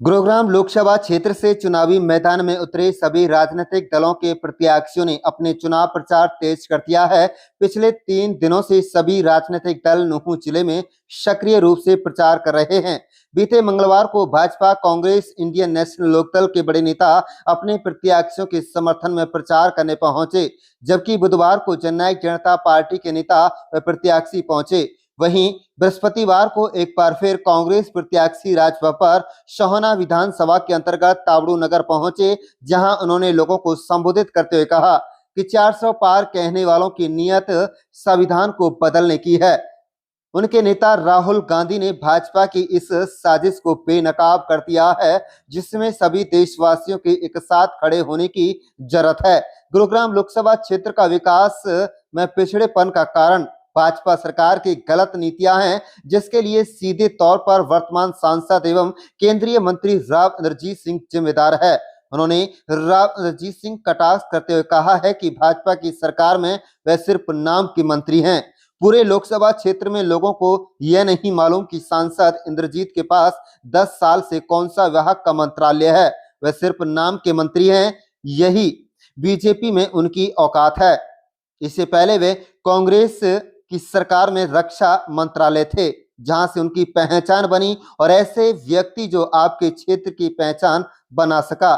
गुरुग्राम लोकसभा क्षेत्र से चुनावी मैदान में उतरे सभी राजनीतिक दलों के प्रत्याशियों ने अपने चुनाव प्रचार तेज कर दिया है। पिछले 3 दिनों से सभी राजनीतिक दल नुहू जिले में सक्रिय रूप से प्रचार कर रहे हैं। बीते मंगलवार को भाजपा, कांग्रेस, इंडियन नेशनल लोकदल के बड़े नेता अपने प्रत्याशियों के समर्थन में प्रचार करने पहुंचे, जबकि बुधवार को जननायक जनता पार्टी के नेता व प्रत्याशी पहुंचे। वहीं बृहस्पतिवार को एक बार फिर कांग्रेस प्रत्याशी राजबब्बर सोहना विधानसभा के अंतर्गत तावड़ू नगर पहुंचे, जहां उन्होंने लोगों को संबोधित करते हुए कहा कि 400 पार कहने वालों की नीयत संविधान को बदलने की है। उनके नेता राहुल गांधी ने भाजपा की इस साजिश को बेनकाब कर दिया है, जिसमें सभी देशवासियों के एक साथ खड़े होने की जरूरत है। गुरुग्राम लोकसभा क्षेत्र का विकास में पिछड़ेपन का कारण भाजपा सरकार की गलत नीतियां हैं, जिसके लिए सीधे तौर पर वर्तमान सांसद एवं केंद्रीय मंत्री राव इंद्रजीत सिंह जिम्मेदार है। उन्होंने राव इंद्रजीत सिंह कटाक्ष करते हुए कहा है कि भाजपा की सरकार में वह सिर्फ नाम की मंत्री हैं। पूरे लोकसभा क्षेत्र में लोगों को यह नहीं मालूम कि सांसद इंद्रजीत के पास 10 साल से कौन सा विभाग का मंत्रालय है। वह सिर्फ नाम के मंत्री हैं। यही बीजेपी में उनकी औकात है। इससे पहले वे कांग्रेस की सरकार में रक्षा मंत्रालय थे, जहां से उनकी पहचान बनी और ऐसे व्यक्ति जो आपके क्षेत्र की पहचान बना सका,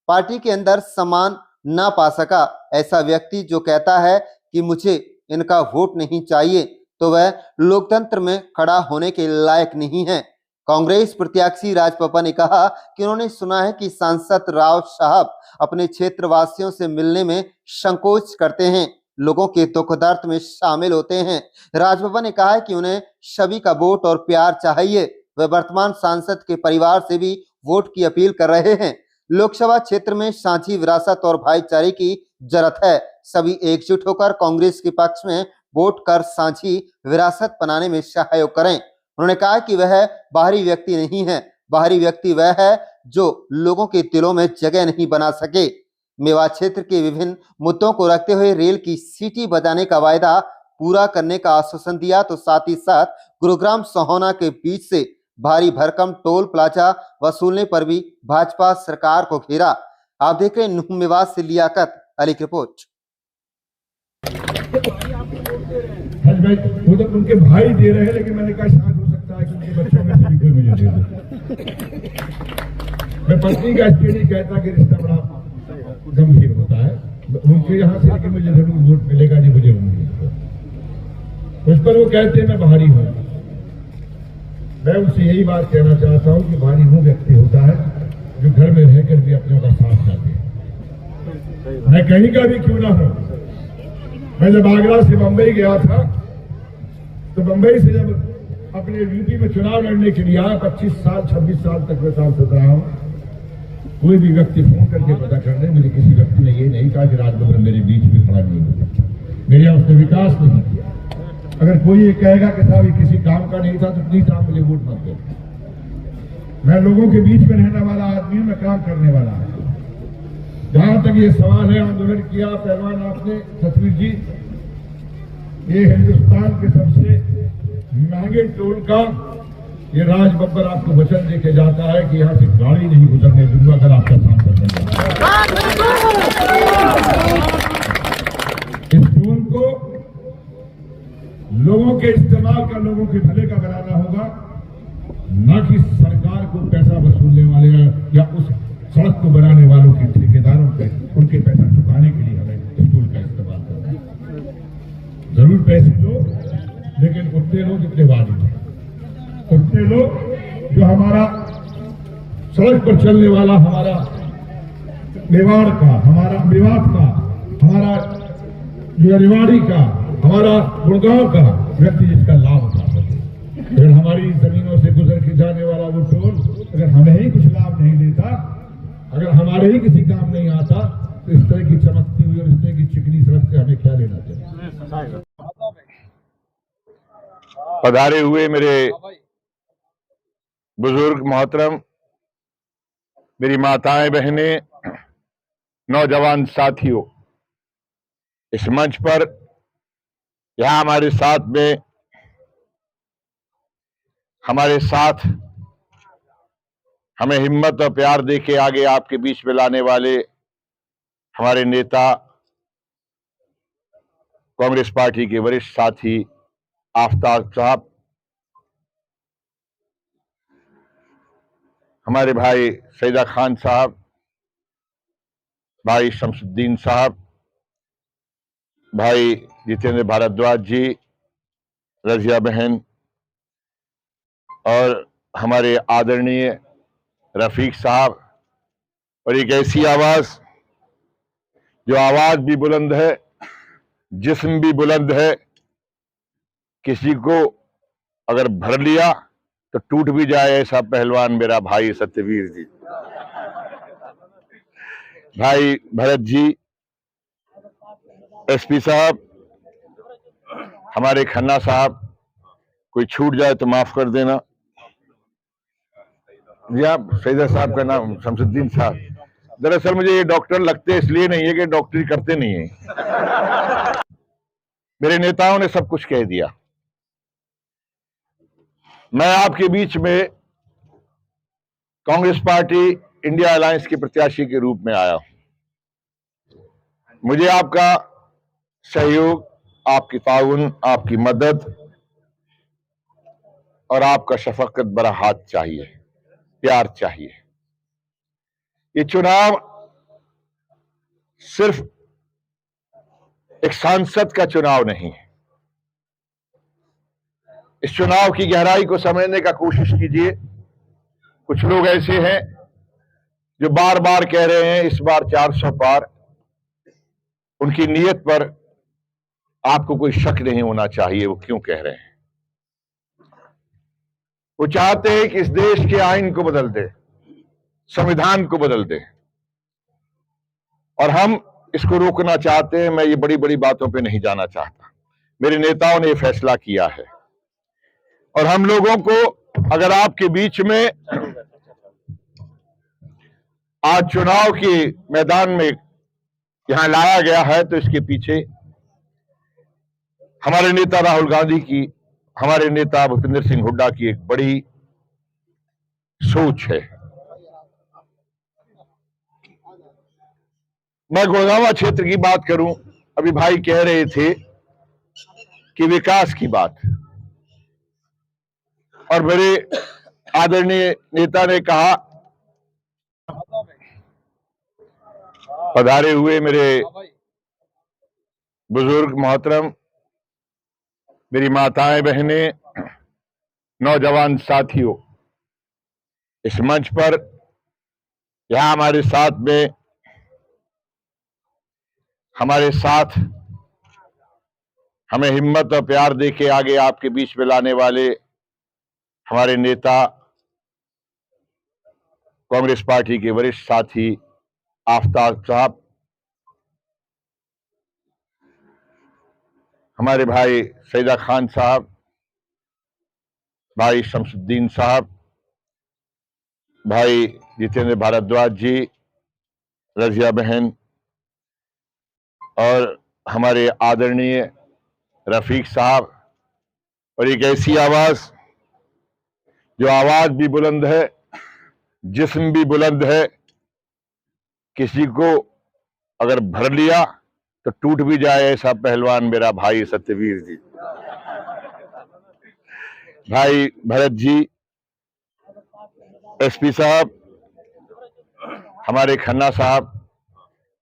पार्टी के अंदर सम्मान ना पा सका, ऐसा व्यक्ति जो कहता है कि मुझे इनका वोट नहीं चाहिए, तो वह लोकतंत्र में खड़ा होने के लायक नहीं है। कांग्रेस प्रत्याशी राजबब्बर ने कहा कि उन्होंने सुना है कि सांसद राव साहब अपने क्षेत्रवासियों से मिलने में संकोच करते हैं, लोगों के दुख दर्द में शामिल होते हैं। राजबब्बर ने कहा है कि उन्हें सभी का वोट और प्यार चाहिए। वे वर्तमान सांसद के परिवार से भी वोट की अपील कर रहे हैं। लोकसभा क्षेत्र में साझी विरासत और भाईचारे की जरूरत है। सभी एकजुट होकर कांग्रेस के पक्ष में वोट कर साझी विरासत बनाने में सहयोग करें। उन्होंने कहा कि वह बाहरी व्यक्ति नहीं है, बाहरी व्यक्ति वह है जो लोगों के दिलों में जगह नहीं बना सके। मेवात क्षेत्र के विभिन्न मुद्दों को रखते हुए रेल की सीटी बजाने का वायदा पूरा करने का आश्वासन दिया, तो साथ ही साथ गुरुग्राम सोहना के बीच से भारी भरकम टोल प्लाजा वसूलने पर भी भाजपा सरकार को घेरा। आप देख रहे हैं मेवात से लियाकत अली की रिपोर्ट। वो तो उनके भाई दे रहे हैं, लेकिन मैंने कहा शायद हो सकता है कि उनके बच्चों में से भी कोई मुझे दे दे। मैं पत्नी का इसलिए नहीं कहता कि रिश्ता बड़ा गंभीर होता है, उनके यहाँ से कि मुझे जरूर वोट मिलेगा, नहीं मुझे उम्मीद। उस पर वो कहते हैं मैं बाहरी हूँ। मैं उनसे यही बात कहना चाहता हूँ कि बाहरी वो व्यक्ति होता है जो घर में रहकर भी अपनों का साथ ना दे। मैं कहीं का भी क्यों ना हूं। मैं जब आगरा से बंबई गया था, तो बंबई से जब अपने यूपी में चुनाव लड़ने के लिए आया, 25 साल 26 साल तक मैं सांसद रहा हूं। कोई भी व्यक्ति फोन करके पता कर ले, मुझे किसी व्यक्ति ने ये नहीं कहा कि राजबब्बर मेरे बीच में खड़ा नहीं होता, मेरे यहाँ उसने विकास नहीं किया। अगर कोई ये कहेगा कि साहब ये किसी काम का नहीं था, तो प्लीज आप मुझे वोट मत दो। मैं लोगों के बीच में रहने वाला आदमी हूं, मैं काम करने वाला हूं। जहां तक ये सवाल है, आंदोलन किया पहलवान आपने सतवीर जी, ये हिंदुस्तान के सबसे महंगे टोल का ये राजबब्बर आपको वचन देके जाता है कि यहाँ से गाड़ी नहीं गुजरने दूंगा अगर आपका सांसद बन जाए। इस टोल को लोगों के इस्तेमाल का, लोगों के भले का बनाना होगा, न कि सरकार को पैसा वसूलने वाले या उस सड़क को बनाने वालों के ठेकेदारों पे उनके पैसा चुकाने के लिए हमें स्कूल का इस्तेमाल करना है। जरूर पैसे लो, लेकिन उतने लो जितने वाजिब है, उतने लो जो हमारा सड़क पर चलने वाला, हमारा मेवाड़ का, हमारा मेवात का, हमारा रेवाड़ी का, हमारा गुड़गांव का व्यक्ति जिसका लाभ उठा सके। फिर हमारी जमीनों से गुजर के जाने वाला वो टोल अगर हमें ही कुछ लाभ नहीं देता, अगर हमारे ही किसी काम नहीं आता, तो इस तरह की चमकती हुई और इस तरह की चिकनी सड़क से हमें क्या लेना चाहिए। पधारे हुए मेरे बुजुर्ग मोहतरम, मेरी माताएं बहनें, नौजवान साथियों, इस मंच पर यहाँ हमारे साथ हमें हिम्मत और प्यार देके आगे आपके बीच में लाने वाले हमारे नेता, कांग्रेस पार्टी के वरिष्ठ साथी आफ्ताब साहब, हमारे भाई सईदा खान साहब, भाई शमसुद्दीन साहब, भाई जितेंद्र भारद्वाज जी, रजिया बहन और हमारे आदरणीय रफीक साहब, और एक ऐसी आवाज जो आवाज भी बुलंद है, जिस्म भी बुलंद है, किसी को अगर भर लिया तो टूट भी जाए ऐसा पहलवान मेरा भाई सत्यवीर जी, भाई भरत जी, एसपी साहब, हमारे खन्ना साहब, कोई छूट जाए तो माफ कर देना जी। आप सईदा साहब का नाम शमसुद्दीन साहब, दरअसल मुझे ये डॉक्टर लगते इसलिए नहीं है कि डॉक्टरी करते नहीं है। मेरे नेताओं ने सब कुछ कह दिया। मैं आपके बीच में कांग्रेस पार्टी इंडिया अलायंस के प्रत्याशी के रूप में आया हूं। मुझे आपका सहयोग, आपकी ताउन, आपकी मदद और आपका शफकत भरा हाथ चाहिए, प्यार चाहिए। ये चुनाव सिर्फ एक सांसद का चुनाव नहीं है। इस चुनाव की गहराई को समझने का कोशिश कीजिए। कुछ लोग ऐसे हैं जो बार बार कह रहे हैं इस बार 400 पार। उनकी नीयत पर आपको कोई शक नहीं होना चाहिए। वो क्यों कह रहे हैं? वो चाहते हैं कि इस देश के आईन को बदल दे, संविधान को बदल दे, और हम इसको रोकना चाहते हैं। मैं ये बड़ी बड़ी बातों पे नहीं जाना चाहता। मेरे नेताओं ने ये फैसला किया है, और हम लोगों को अगर आपके बीच में आज चुनाव के मैदान में यहां लाया गया है तो इसके पीछे हमारे नेता राहुल गांधी की, हमारे नेता भूपेंद्र सिंह हुड्डा की एक बड़ी सोच है। मैं गोगावा क्षेत्र की बात करूं, अभी भाई कह रहे थे कि विकास की बात, और मेरे आदरणीय नेता ने कहा, पधारे हुए मेरे बुजुर्ग मोहतरम, मेरी माताएं बहनें, नौजवान साथियों, इस मंच पर यहां हमारे साथ हमें हिम्मत और प्यार देके आगे आपके बीच में लाने वाले हमारे नेता, कांग्रेस पार्टी के वरिष्ठ साथी आफ्ताब साहब, हमारे भाई सईदा खान साहब, भाई शमसुद्दीन साहब, भाई जितेंद्र भारद्वाज जी, रजिया बहन और हमारे आदरणीय रफीक साहब, और एक ऐसी आवाज जो आवाज भी बुलंद है, जिस्म भी बुलंद है, किसी को अगर भर लिया तो टूट भी जाए ऐसा पहलवान मेरा भाई सत्यवीर जी, भाई भरत जी, एसपी साहब, हमारे खन्ना साहब,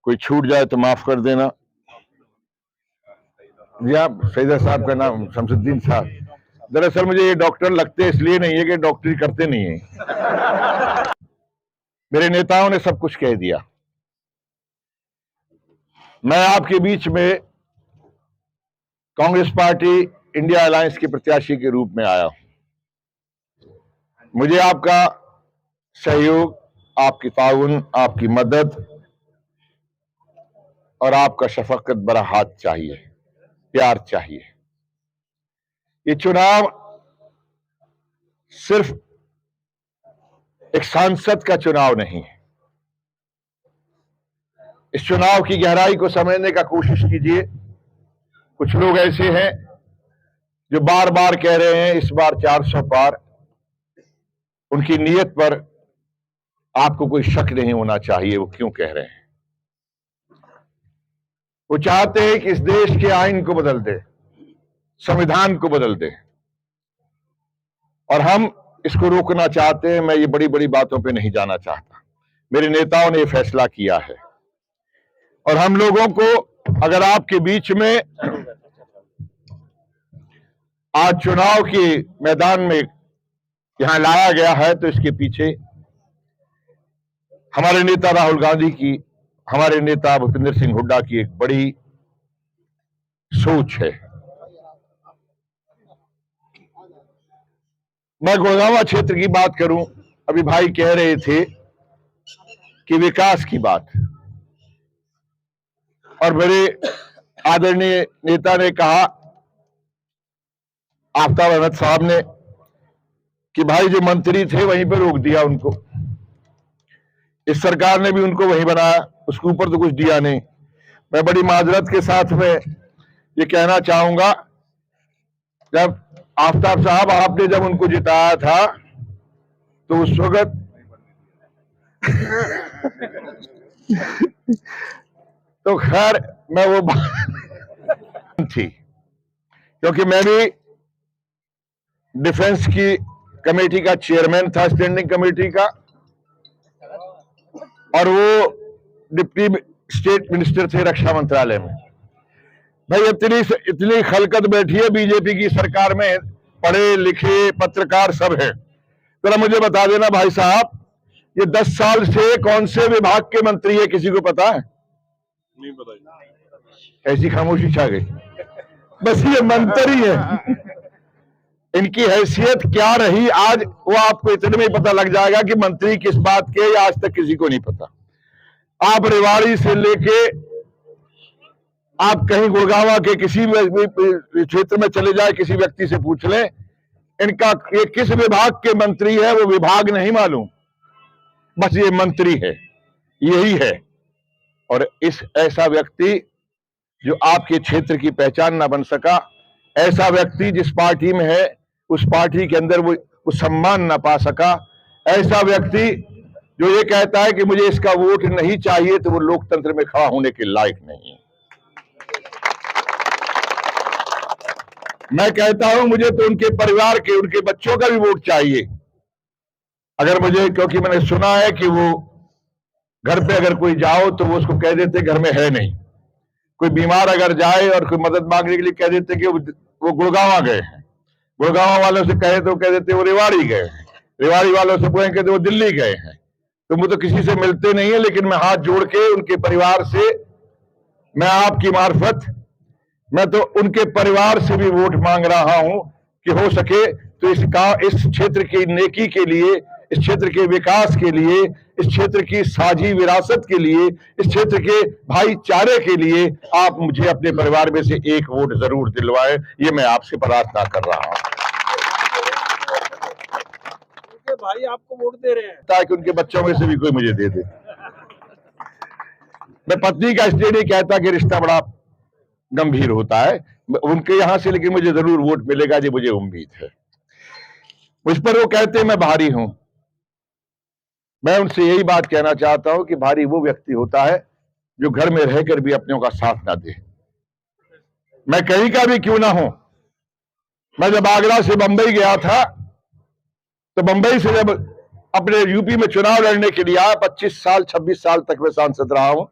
कोई छूट जाए तो माफ कर देना जी। आप सईदा साहब का नाम शमसुद्दीन साहब, दरअसल मुझे ये डॉक्टर लगते इसलिए नहीं है कि डॉक्टरी करते नहीं है। मेरे नेताओं ने सब कुछ कह दिया। मैं आपके बीच में कांग्रेस पार्टी इंडिया अलायंस के प्रत्याशी के रूप में आया हूं। मुझे आपका सहयोग, आपकी ताउन, आपकी मदद और आपका शफकत भरा हाथ चाहिए, प्यार चाहिए। ये चुनाव सिर्फ एक सांसद का चुनाव नहीं है। इस चुनाव की गहराई को समझने का कोशिश कीजिए। कुछ लोग ऐसे हैं जो बार बार कह रहे हैं इस बार 400 पार। उनकी नीयत पर आपको कोई शक नहीं होना चाहिए वो क्यों कह रहे हैं। वो चाहते हैं कि इस देश के आईन को बदल दे, संविधान को बदल दे, और हम इसको रोकना चाहते हैं। मैं ये बड़ी बड़ी बातों पे नहीं जाना चाहता। मेरे नेताओं ने ये फैसला किया है, और हम लोगों को अगर आपके बीच में आज चुनाव के मैदान में यहां लाया गया है, तो इसके पीछे हमारे नेता राहुल गांधी की, हमारे नेता भूपेंद्र सिंह हुड्डा की एक बड़ी सोच है। मैं गुड़गांव क्षेत्र की बात करूं, अभी भाई कह रहे थे कि विकास की बात, और मेरे आदरणीय नेता ने कहा, आफ्ताब अहमद साहब ने, कि भाई जो मंत्री थे वहीं पर रोक दिया उनको, इस सरकार ने भी उनको वहीं बनाया, उसके ऊपर तो कुछ दिया नहीं। मैं बड़ी माजरत के साथ में ये कहना चाहूंगा, जब आफ्ताब साहब आपने जब उनको जिताया था तो उस वक्त तो खैर मैं वो थी, क्योंकि मैं भी डिफेंस की कमेटी का चेयरमैन था, स्टैंडिंग कमेटी का, और वो डिप्टी स्टेट मिनिस्टर थे रक्षा मंत्रालय में। भाई इतनी खलकत बैठी है बीजेपी की सरकार में, पढ़े लिखे पत्रकार सब है। जरा मुझे बता देना भाई साहब, ये 10 साल से कौन से विभाग के मंत्री है, किसी को पता है? नहीं पता। ऐसी खामोशी छा गई, बस ये मंत्री है। इनकी हैसियत क्या रही आज वो आपको इतने में ही पता लग जाएगा कि मंत्री किस बात के, या आज तक किसी को नहीं पता। आप रेवाड़ी से लेके आप कहीं गुड़गांव के किसी क्षेत्र में चले जाए, किसी व्यक्ति से पूछ लें इनका ये किस विभाग के मंत्री है, वो विभाग नहीं मालूम, बस ये मंत्री है, यही है। और इस ऐसा व्यक्ति जो आपके क्षेत्र की पहचान ना बन सका, ऐसा व्यक्ति जिस पार्टी में है उस पार्टी के अंदर वो सम्मान ना पा सका, ऐसा व्यक्ति जो ये कहता है कि मुझे इसका वोट नहीं चाहिए, तो वो लोकतंत्र में खड़ा होने के लायक नहीं है। मैं कहता हूं मुझे तो उनके परिवार के, उनके बच्चों का भी वोट चाहिए। अगर मुझे, क्योंकि मैंने सुना है कि वो घर पे अगर कोई जाओ तो वो उसको कह देते घर में है नहीं। कोई बीमार अगर जाए और कोई मदद मांगने के लिए कह देते कि वो गुड़गांव गए हैं, गुड़गांव वालों से कहे तो कह देते वो रेवाड़ी गए हैं, रेवाड़ी वालों से कहते वो दिल्ली गए हैं। तो वो तो किसी से मिलते नहीं है, लेकिन मैं हाथ जोड़ के उनके परिवार से, मैं आपकी मार्फत, मैं तो उनके परिवार से भी वोट मांग रहा हूं कि हो सके तो इस क्षेत्र की नेकी के लिए, इस क्षेत्र के विकास के लिए, इस क्षेत्र की साझी विरासत के लिए, इस क्षेत्र के भाईचारे के लिए आप मुझे अपने परिवार में से एक वोट जरूर दिलवाएं, ये मैं आपसे प्रार्थना कर रहा हूं। भाई आपको वोट दे रहे हैं ताकि उनके बच्चों में से भी कोई मुझे दे दे। मैं पत्नी का इसलिए नहीं कहता कि रिश्ता बड़ा गंभीर होता है उनके यहां से, लेकिन मुझे जरूर वोट मिलेगा, जो मुझे उम्मीद है। मुझ पर वो कहते हैं मैं भारी हूं, मैं उनसे यही बात कहना चाहता हूं कि भारी वो व्यक्ति होता है जो घर में रहकर भी अपनों का साथ ना दे। मैं कहीं का भी क्यों ना हूं, मैं जब आगरा से बंबई गया था तो बंबई से जब अपने यूपी में चुनाव लड़ने के लिए आया, 25 साल 26 साल तक मैं सांसद रहा हूं।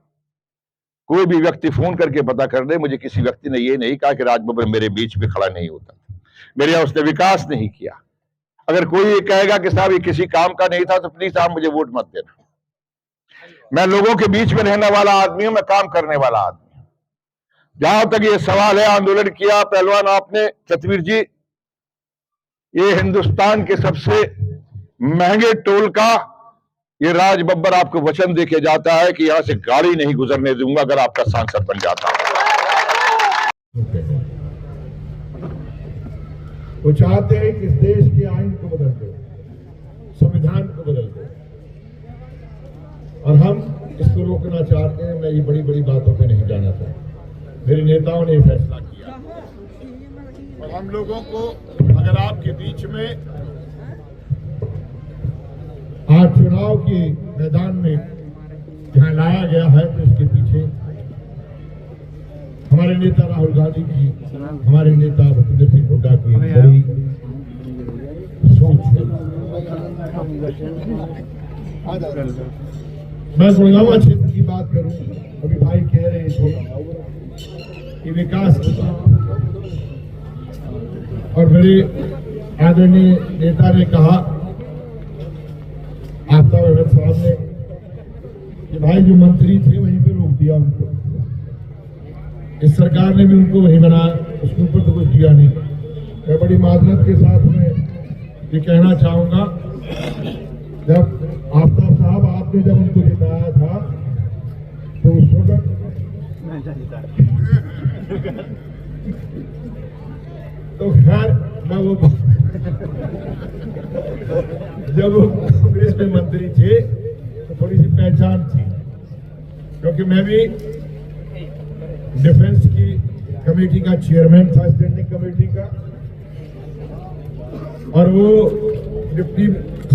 कोई भी व्यक्ति फोन करके पता कर ले, मुझे किसी व्यक्ति ने ये नहीं कहा कि राजबब्बर मेरे बीच में खड़ा नहीं होता, मेरे यहां उसने विकास नहीं किया। अगर कोई ये कहेगा कि साहब ये किसी काम का नहीं था, तो प्लीज साहब मुझे वोट मत देना। मैं लोगों के बीच में रहने वाला आदमी हूं, मैं काम करने वाला आदमी हूं। जहां तक ये सवाल है, आंदोलन किया पहलवान आपने, सतवीर जी, ये हिंदुस्तान के सबसे महंगे टोल का ये राजबब्बर आपको वचन देके जाता है कि यहां से गाड़ी नहीं गुजरने दूंगा अगर आपका सांसद बन जाता है। वो चाहते हैं कि इस देश के आईन को बदल दे, संविधान को बदल दे, और हम इसको रोकना चाहते हैं। मैं ये बड़ी बड़ी बातों पे नहीं जाना चाहता। मेरे नेताओं ने फैसला किया, और हम लोगों को अगर आपके बीच में आज चुनाव चुनाव के मैदान में जहाँ लाया गया है तो इसके पीछे हमारे नेता राहुल गांधी की, हमारे नेता भूपेंद्र सिंह हुड्डा की बड़ी सोच है। मैं गुड़गांव क्षेत्र की बात करूं, अभी भाई कह रहे थे कि विकास और मेरे आदरणीय नेता ने कहा, आफ्ताब अहमद साहब ने, कि भाई जो मंत्री थे वहीं पे रोक दिया उनको, इस सरकार ने भी उनको वहीं बनाया, उसके ऊपर तो कुछ दिया नहीं। मैं बड़ी माजरत के साथ में ये कहना चाहूंगा, जब आफ्ताब साहब आपने जब उनको जिताया था तो उस वक्त तो खैर मैं वो जब वो कांग्रेस में मंत्री थे तो थोड़ी सी पहचान थी, क्योंकि मैं भी डिफेंस की कमेटी का चेयरमैन था, स्टैंडिंग कमेटी का, और वो डिप्टी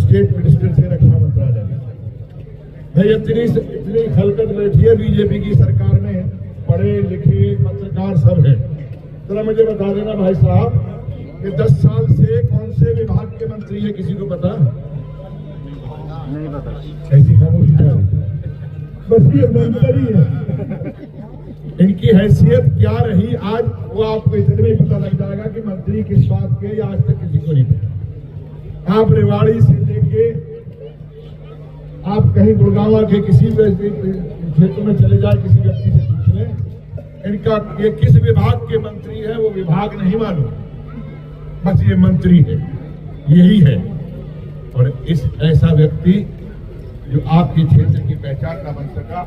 स्टेट मिनिस्टर थे रक्षा मंत्रालय में। भाई इतनी खलकत बैठी है बीजेपी की सरकार में, पढ़े लिखे पत्रकार सब है। जरा मुझे बता देना भाई साहब कि 10 साल से कौन से विभाग के मंत्री है, किसी को पता? नहीं पता। ऐसी खामोशी है, बस ये मंत्री है। इनकी हैसियत क्या रही आज वो आपको इतने में पता लग जाएगा कि मंत्री किस बात के, या आज तक किसी को नहीं पता। आप रेवाड़ी से लेके आप कहीं गुड़गांव के किसी क्षेत्र में चले जाए, किसी व्यक्ति से पूछ लें, इनका ये किस विभाग के मंत्री है वो विभाग नहीं मालूम, बस ये मंत्री है, यही है। और इस ऐसा व्यक्ति जो आपके क्षेत्र की पहचान न बन सका,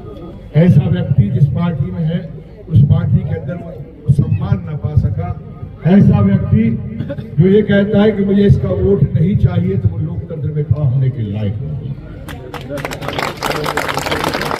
ऐसा व्यक्ति जिस पार्टी में है उस पार्टी के अंदर वो सम्मान न पा सका, ऐसा व्यक्ति जो ये कहता है कि मुझे इसका वोट नहीं चाहिए, तो वो लोकतंत्र में खड़ा होने के लायक नहीं।